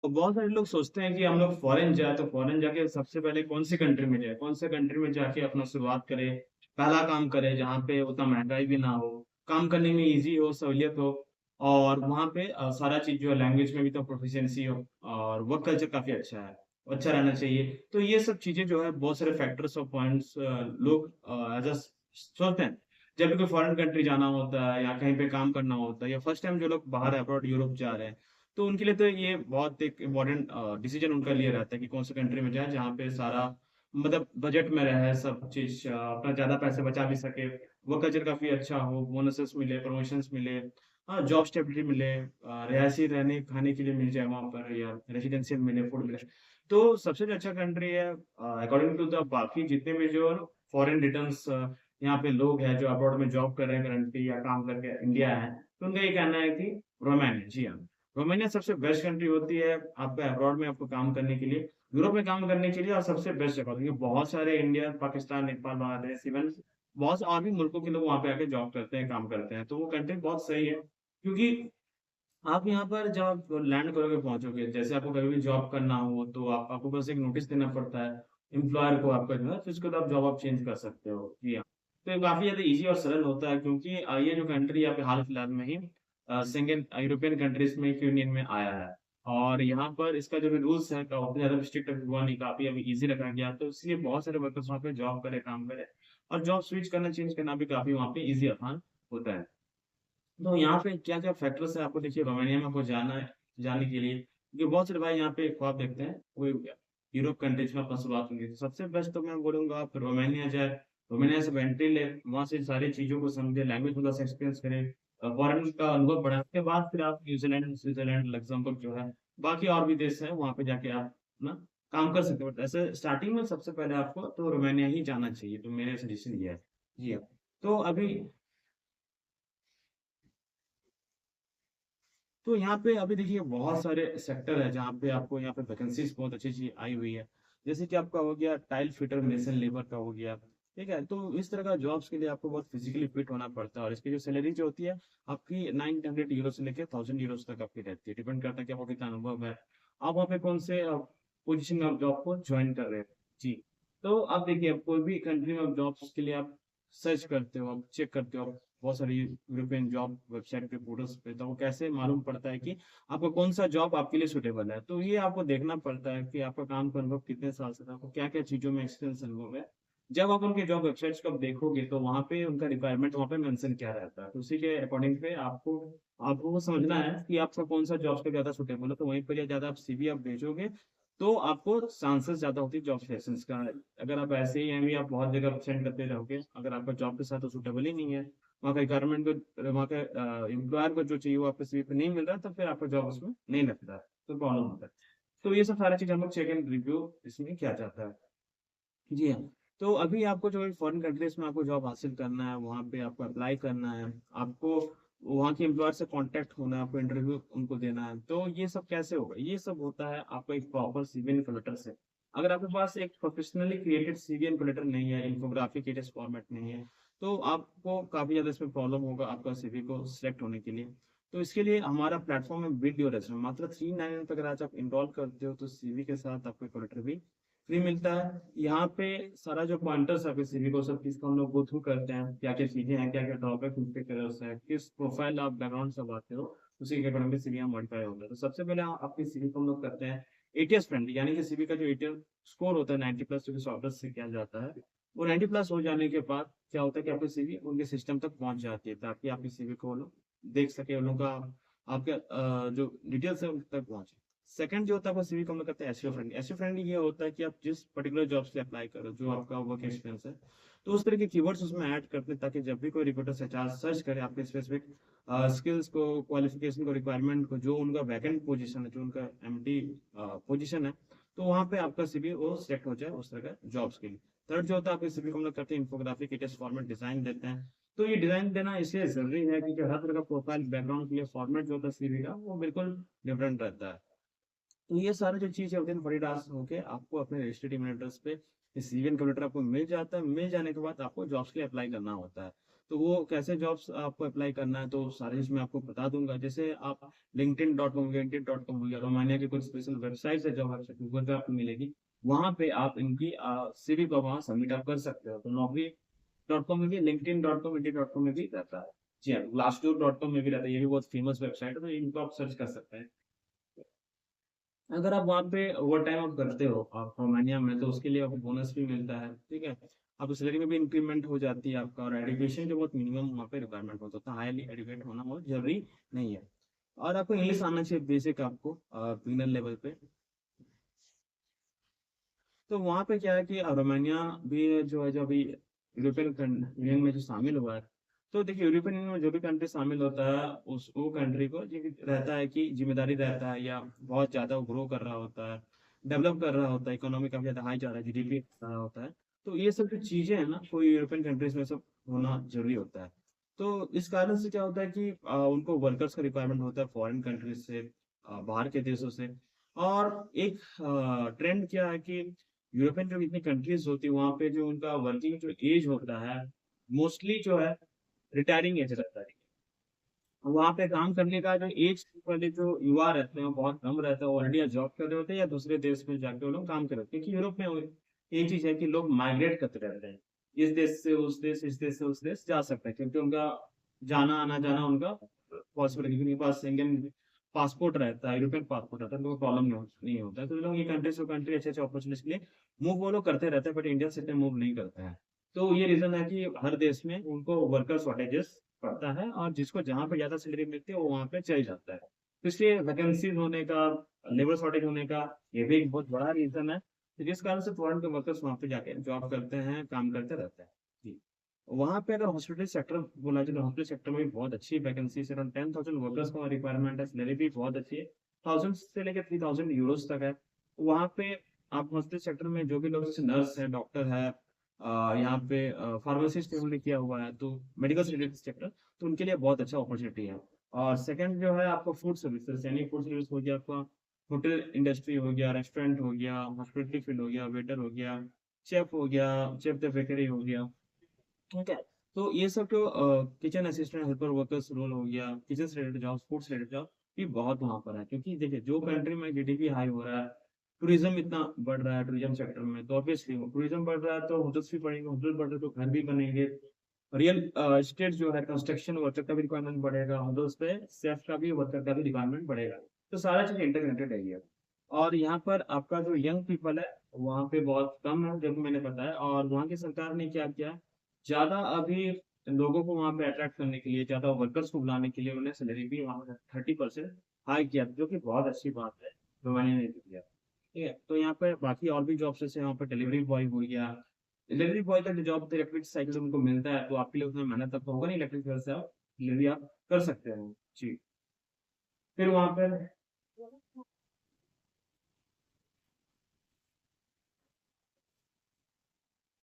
तो बहुत सारे लोग सोचते हैं कि हम लोग फॉरेन जाए तो फॉरेन जाके सबसे पहले कौन सी कंट्री में जाए, कौन से कंट्री में जाके अपना शुरुआत करें, पहला काम करें जहाँ पे उतना महंगाई भी ना हो, काम करने में इजी हो, सहूलियत हो, और वहाँ पे सारा चीज जो है लैंग्वेज में भी तो प्रोफिशिएंसी हो, और वर्क कल्चर काफी अच्छा है, अच्छा रहना चाहिए। तो ये सब चीजें जो है बहुत सारे फैक्टर्स और पॉइंट्स लोग एज अ सोचते हैं जब भी कोई फॉरेन कंट्री जाना होता है या कहीं पे काम करना होता है, या फर्स्ट टाइम जो लोग बाहर अब्रॉड यूरोप जा रहे हैं, तो उनके लिए तो ये बहुत एक इम्पोर्टेंट डिसीजन उनका लिए रहता है कि कौन सी कंट्री में जाए जहाँ पे सारा मतलब बजट में रहे, सब चीज अपना ज्यादा पैसे बचा भी सके, वो कल्चर काफी अच्छा हो, बोनसेस मिले, प्रमोशंस मिले, हाँ जॉब स्टेबिलिटी मिले, रिहायशी रहने खाने के लिए मिल जाए वहाँ पर, या रेसिडेंशियल मिले, फूड मिले। तो सबसे जो अच्छा कंट्री है अकॉर्डिंग टू द बाकी जितने भी जो फॉरेन रिटर्न्स यहाँ पे लोग हैं जो अब्रॉड में जॉब कर रहे हैं करंटली या काम करके इंडिया है, तो उनका ये कहना है कि रोमानिया, जी हाँ, रोमानिया सबसे बेस्ट कंट्री होती है आपका अब्रॉड में आपको काम करने के लिए, यूरोप में काम करने के लिए, और सबसे बेस्ट जगह होती है। बहुत सारे इंडिया, पाकिस्तान, नेपाल, बांग्लादेश, इवन बहुत से और भी मुल्कों के लोग वहाँ पे आके जॉब करते हैं, काम करते हैं, तो वो कंट्री बहुत सही है। क्योंकि आप यहाँ पर जब लैंड करोगे, पहुंचोगे, जैसे आपको कभी भी जॉब करना हो तो आपको बस एक नोटिस देना पड़ता है एम्प्लॉयर को आपका जो है, फिर उसके बाद आप जॉब आप चेंज कर सकते हो, जी हाँ। तो ये काफी ज्यादा इजी और सरल होता है, क्योंकि ये जो कंट्री यहाँ पे हाल फिलहाल में ही शेंगेन यूरोपियन कंट्रीज में यूनियन में आया है, और यहाँ पर इसका जो भी रूल्स है काफी ज्यादा स्ट्रिक्ट हुआ नहीं, काफी अभी इजी रखा गया, तो इसलिए बहुत सारे वर्कर्स वहाँ पे जॉब करे, काम करे, और जॉब स्विच करना, चेंज करना भी काफी वहाँ पे इजी आसान होता है। तो यहाँ पे क्या क्या फैक्टर्स है, आपको देखिए रोमानिया में आपको जाना है, जाने के लिए, क्योंकि बहुत सारे भाई यहाँ पे ख्वाब देखते हैं वो यूरोप कंट्रीज में अपना शुरुआत होंगी, तो सबसे बेस्ट तो मैं बोलूंगा आप रोमानिया जाए, रोमानिया से एंट्री ले, वहाँ से सारी चीजों को समझे, लैंग्वेज थोड़ा सा एक्सपीरियंस करें, फॉरेन का अनुभव बढ़ाए, उसके बाद फिर आप न्यूजीलैंड, स्विट्जरलैंड, लग्जमबर्ग जो है, बाकी और भी देश है, वहाँ पे जाके आप अपना काम कर सकते हो, बट ऐसे स्टार्टिंग में सबसे पहले आपको तो रोमानिया ही जाना चाहिए, तो मेरे सजेशन ये है, जी हाँ। तो अभी तो यहाँ पे अभी देखिए बहुत सारे सेक्टर है जहाँ पे आपको यहाँ पे वैकेंसीज बहुत अच्छी अच्छी आई हुई है, जैसे कि आपका हो गया टाइल फिटर, मेसन लेबर का हो गया, ठीक है। तो इस तरह का जॉब्स के लिए आपको बहुत फिजिकली फिट होना पड़ता है, और इसकी जो सैलरी जो होती है आपकी 900 यूरो से लेकर 1000 यूरो तक आपकी रहती है, डिपेंड करता है कि आपको कितना अनुभव है, आप वहाँ पे कौन से पोजिशन में आप जॉब को ज्वाइन कर रहे हैं, जी। तो आप देखिए, आप कोई भी कंट्री में आप जॉब्स के लिए आप सर्च करते हो, आप चेक करते हो, आप बहुत सारी यूरोपियन जॉब वेबसाइट पे, पोर्टल्स पे, तो वो कैसे मालूम पड़ता है कि आपको कौन सा जॉब आपके लिए सुटेबल है, तो ये आपको देखना पड़ता है कि आपका काम का अनुभव कितने साल से था, आपको क्या क्या चीजों में एक्सपीरियंस अनुभव है। जब आप उनके जॉब वेबसाइट्स को आप देखोगे तो वहाँ पे उनका रिक्वायरमेंट वहाँ पे मेंशन क्या रहता है, तो उसी के अकॉर्डिंग पे आपको आपको वो समझना है कि आपका कौन सा जॉब का ज्यादा सुटेबल है, तो वहीं पर ज्यादा आप सीवी आप भेजोगे तो आपको चांसेस ज्यादा होती है जॉब सिलेक्शन का। अगर आप ऐसे ही भी आप बहुत जगह सेंड करते रहोगे, अगर आपका जॉब के साथ तो सुटेबल ही नहीं है, वहाँ का रिक्वायरमेंट को, वहाँ का एम्प्लॉयर को जो चाहिए वो आपके सीवी पे नहीं मिल रहा, तो फिर आपका जॉब उसमें नहीं लगता है, तो प्रॉब्लम होता है। तो ये सब सारी चीज हम लोग चेक एंड रिव्यू इसमें किया जाता है, जी हाँ। तो अभी आपको जो फॉरेन कंट्रीज में आपको जॉब हासिल करना है, वहाँ पे आपको अप्लाई करना है, आपको वहाँ के एम्प्लॉयर से कांटेक्ट होना है, आपको इंटरव्यू उनको देना है, तो ये सब कैसे होगा, ये सब होता है आपको एक प्रॉपर सीवी एंड लेटर से। अगर आपके पास एक professionally created CV and later नहीं है, इन्फोग्राफिक फॉर्मेट नहीं है, तो आपको काफी ज्यादा इसमें प्रॉब्लम होगा आपका सीवी को सिलेक्ट होने के लिए। तो इसके लिए हमारा प्लेटफॉर्म है वीडियो रेज्यूमे, मात्र 399 पे अगर आज आप इनरोल करते हो तो सीवी के साथ आपको एक लेटर भी फ्री मिलता है। यहाँ पे सारा जो पॉइंटर्स है सीवी को, सब चीज को हम लोग गो थ्रू करते हैं, क्या क्या चीजें हैं, क्या क्या ड्रॉबैक उसके कलर्स है, किस प्रोफाइल आप बैकग्राउंड से आते हो, उसी के अकॉर्डिंग सीवी हम मॉडिफाई होगा। तो सबसे पहले आपकी सीवी को हम लोग करते हैं एटीएस फ्रेंडली, यानी कि सीवी का जो एटीएस स्कोर होता है 90 प्लस, जो कि सॉफ्टवेयर से किया जाता है, वो 90 प्लस हो जाने के बाद क्या होता है कि आपकी सीवी उनके सिस्टम तक पहुंच जाती है, ताकि आपकी सीवी को वो लोग देख सके, उन लोगों का आपके जो डिटेल्स है उन तक पहुंचे। सेकंड जो होता है वो सीवी को हम लोग कहते हैं एसईओ फ्रेंडली। एसईओ फ्रेंडली ये होता है कि आप जिस पर्टिकुलर जॉब से अप्लाई करो, जो आपका वर्क एक्सपीरियंस है, तो उस तरह के कीवर्ड्स उसमें ऐड करते हैं, ताकि जब भी कोई रिक्रूटर एचआर सर्च करे आपके स्पेसिफिक स्किल्स को, क्वालिफिकेशन को, रिक्वायरमेंट को, जो उनका वैकेंट पोजीशन है, जो उनका एमटी पोजीशन है, तो वहाँ पे आपका सीवी वो सिलेक्ट हो जाए उस तरह का जॉब्स के लिए। थर्ड जो होता है आपके सीवी को हम लोग करते हैं इन्फोग्राफिक टेस्ट फॉर्मेट डिजाइन देते हैं। तो ये डिजाइन देना इसलिए जरूरी है क्योंकि हर तरह का प्रोफाइल बैकग्राउंड के लिए फॉर्मेट जो होता है सीवी का वो बिल्कुल डिफरेंट रहता है। तो ये सारे जो चीज है विदिन 40 आवर्स होके आपको अपने रजिस्टर्ड ईमेल एड्रेस पे सीवीएन कैलकुलेटर आपको मिल जाता है। मिल जाने के बाद आपको जॉब्स के लिए अप्लाई करना होता है। तो वो कैसे जॉब्स आपको अप्लाई करना है, तो सारे चीज़ मैं आपको बता दूँगा। जैसे आप लिंक्डइन.com हो गया, इंडीड.com हो गया, रोमानिया की कुछ स्पेशल वेबसाइट्स है, जॉब वेबसाइट गूगल पे आपको मिलेगी। वहाँ पे आप इनकी सीवी को वहाँ सबमिट आप कर सकते हो। तो नौकरी.com में भी, लिंक्डइन.com, इंडीड.com में भी रहता है। जी हाँ, ग्लासडोर.com में भी रहता है, ये भी बहुत फेमस वेबसाइट है, तो इनको आप सर्च कर सकते हैं। अगर आप वहाँ पे ओवर टाइम आप करते हो आप रोमानिया में, तो उसके लिए आपको बोनस भी मिलता है, ठीक है। आपकी सैलरी में भी इंक्रीमेंट हो जाती है आपका, और एजुकेशन जो बहुत मिनिमम वहाँ पे रिक्वायरमेंट होता है, तो हाईली एजुकेटेड होना बहुत जरूरी नहीं है। और आपको इंग्लिश आना चाहिए बेसिक आपको, बिगिनर लेवल पे। तो वहाँ पे क्या है कि रोमानिया भी जो है, जो अभी यूरोपियन यूनियन में जो शामिल हुआ है, तो देखिए यूरोपियन यूनियन में जो भी कंट्री शामिल होता है, उस वो कंट्री को ये रहता है कि जिम्मेदारी रहता है, या बहुत ज़्यादा ग्रो कर रहा होता है, डेवलप कर रहा होता है, इकोनॉमी काफी ज़्यादा हाई जा रहा है, जीडीपी रहा होता है। तो ये सब जो चीज़ें हैं ना, कोई यूरोपियन कंट्रीज में सब होना जरूरी होता है। तो इस कारण से क्या होता है कि उनको वर्कर्स का रिक्वायरमेंट होता है फॉरेन कंट्रीज से, बाहर के देशों से। और एक ट्रेंड क्या है कि यूरोपियन जो इतनी कंट्रीज होती है, वहाँ पे जो उनका वर्किंग जो एज होता है, मोस्टली जो है रिटायरिंग एज रहता है। वहाँ पे काम करने का जो एज वाले जो युवा रहते हैं वो बहुत कम रहता है, ऑलरेडी या जॉब कर रहे होते हैं या दूसरे देश में जाके वो लोग काम कर रहे होते हैं। क्योंकि यूरोप में एक चीज है कि लोग माइग्रेट करते रहते हैं, इस देश से उस देश, इस देश से उस देश जा सकते हैं, क्योंकि उनका जाना आना जाना उनका पॉसिबल है, क्योंकि उनके पास शेंगन पासपोर्ट रहता है, यूरोपियन पासपोर्ट रहता है, तो प्रॉब्लम नहीं होता है। तो ये लोग ये कंट्री से कंट्री अच्छे अच्छे अपॉर्चुनिटीज के लिए मूव वो लोग करते रहते हैं, बट इंडिया से इतने मूव नहीं करते हैं। तो ये रीजन है कि हर देश में उनको वर्कर शॉर्टेजेस पड़ता है, और जिसको जहाँ पे ज्यादा सैलरी मिलती है वो वहाँ पे चल जाता है। तो इसलिए वैकेंसीज होने का, लेबर शॉर्टेज होने का, ये भी एक बहुत बड़ा रीजन है। तो जिस कारण से फॉरेन के वर्कर्स वहाँ पे जाके जॉब करते हैं, काम करते रहते हैं। जी। वहाँ पे अगर हॉस्पिटल सेक्टर बोला जाए, तो हॉस्पिटल सेक्टर में भी बहुत अच्छी वैकेंसी है, अराउंड 10,000 वर्कर्स का रिक्वायरमेंट है, सैलरी भी बहुत अच्छी है, 1000 से लेकर 3000 यूरोज तक है। वहाँ पे आप हॉस्पिटल सेक्टर में जो भी लोग, जैसे नर्स है, डॉक्टर है, यहाँ पे फार्मासिस्ट उन्होंने किया हुआ है, तो मेडिकल से रिलेटेड सेक्टर, तो उनके लिए बहुत अच्छा अपॉर्चुनिटी है। और सेकंड जो है आपका फूड सर्विसेज, यानी फूड सर्विस हो गया आपका, होटल इंडस्ट्री हो गया, रेस्टोरेंट हो गया, हॉस्पिटलिटी फील्ड हो गया, वेटर हो गया, शेफ हो गया, शेफ द बेकरी हो गया, ठीक है। तो ये सब जो kitchen assistant, helper, workers role हो गया, किचन से रिलेटेड जॉब, फूड से रिलेटेड जॉब, ये बहुत वहाँ पर है। क्योंकि देखिए जो कंट्री में जीडीपी हाई हो रहा है, टूरिज्म इतना बढ़ रहा है टूरिज्म सेक्टर में, तो ऑब्वियसली टूरिज्म बढ़ रहा है तो होटल्स भी बढ़ेंगे, होटल बढ़ रहे हैं तो घर भी बनेंगे, रियल एस्टेट जो है, कंस्ट्रक्शन वर्कर का भी रिक्वायरमेंट बढ़ेगा, होटल्स पे सेफ का भी, वर्कर का भी रिक्वायरमेंट बढ़ेगा। तो सारा चीज इंटरकनेक्टेड है ये। और यहाँ पर आपका जो यंग पीपल है वहाँ पे बहुत कम है, जब मैंने बताया। और वहाँ की सरकार ने क्या किया, ज्यादा अभी लोगों को वहाँ पे अट्रैक्ट करने के लिए, ज्यादा वर्कर्स को बुलाने के लिए उन्होंने सैलरी भी वहाँ 30% हाई किया, जो कि बहुत अच्छी बात है, रोमानिया ने भी किया। ठीक है। तो यहाँ पे बाकी और भी जॉब्स, जैसे यहाँ पे डिलीवरी बॉय हो गया, डिलीवरी बॉय का जो जॉब इलेक्ट्रिक साइकिल से उनको मिलता है, तो आपके लिए उतना मेहनत तक तो होगा नहीं, इलेक्ट्रिक व्हीकल से आप डिलीवरी आप कर सकते हैं। जी। फिर वहाँ पर